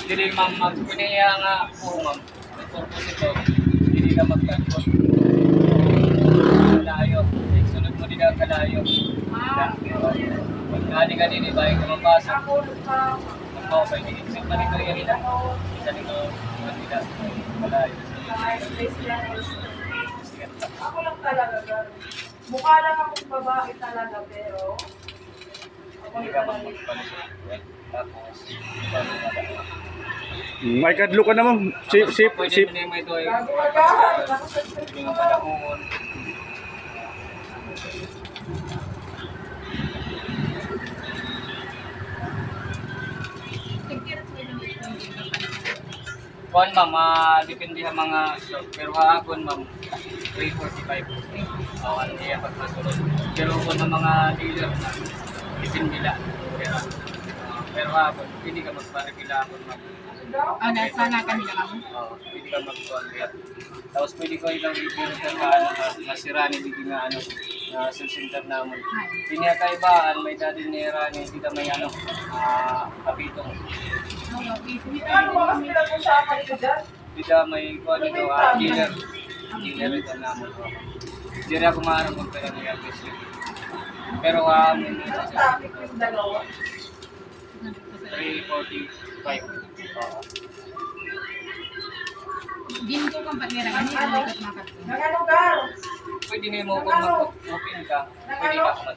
Dili ma'am, magpiniya nga po ma'am. Ang purpose ito, dili ka magkalikot. Kalayo. Sunod mo din ang kalayo. Pagkani ni bahay ka mapasok. Magpapay din. Isang panito yan nila. Isa nito, kanila. Kalayo. Ako lang talaga, girl. Mukha lang akong babae talaga, pero ako Hindi lang ka talaga. magpalusot. Tapos, May kadlo ka naman. Sip. pwede mo na ito ay Gago ka, girl. hindi ng panahon. Kuan ma'am, depende sa mga stock. Pero hapon ma'am, 345. Ano niya pagpasulod. Pero kung ng mga dealer na, depende nila. Pero hapon, hindi ka magparepila hapon ma'am. Sana kanila kamo. Hindi ka mag-convert. Tapos pwede ko ilang i-filter ka, masira ni hindi nga na center naman. Hindi ka ibaan, may dati ni Rani, hindi ka may kapitong. Ano ba kasi pinag-usapan ko dyan? Hindi ka may kuha dito, dealer. Dealer ito naman. Hindi rin ako maharap kung pera niya. Pero may Ang topic yung dalawa. 345. Din ko kang patira kami ikot makat ko. Nangano, girl? Pwede na mo kung mag-open ka, pwede ka kumat.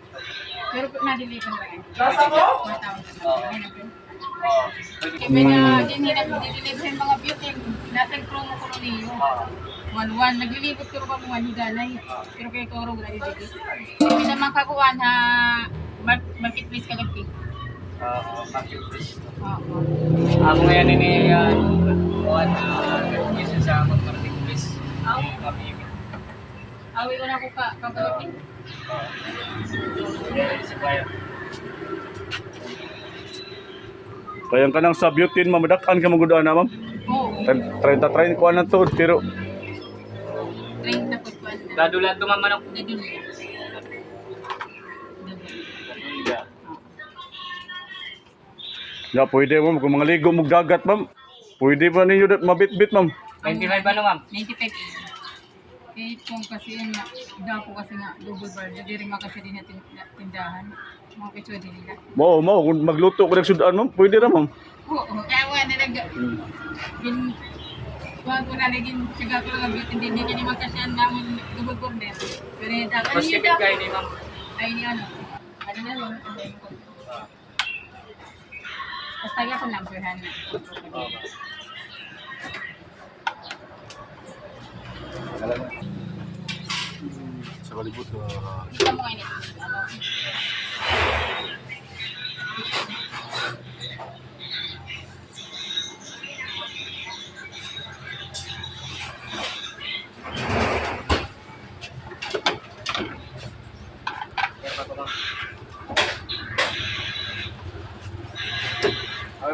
Pero na-deliver lang. Nasa mo? Matawag ka. Oo. Pwede ka. Kaya na din nila deliver yung mga beauty. Nasa promo ko niyo. 1-1. Naglilibot ko pa mga higanay. Pero kay Toro gra dito. Hindi naman kakuan ha marketplace kagati. Marketplace. Oo. Ako ngayon ini kuhan isa sa marketplace. Mabibig. Awi ko na ko kagati. Supplier. Kayang ka nang sa beauty, mamadakan ka magudaan na, ma'am. Oo. 30 ko na to, pero 30 po kuan. Dadulat tumaman ako. Na din nila. ya pwede ma'am kung mga ligo mo dagat, ma'am. Pwede ba ninyo mabit-bit, ma'am? 25 ano ma'am? 95. Eh, kung kasi yun nga, dako kasi nga, double bar, hindi rin makasya din natin tindahan. Mga kiswa din nila. Mo, kung magluto ko nagsudaan, ma'am, pwede na, ma'am. Oo, kaya wala na wag ko na naging siga ko lang hindi niya makasya namin double border. Pero dako Mas tipid kayo ni ma'am. ay ni ano na lang, basta kaya ko numberhan na. Sa kalibot na. Gusto mo ngayon ano?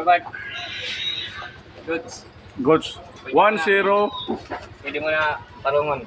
Alright. Goods. Goods. 1-0. Pwede mo na parungon.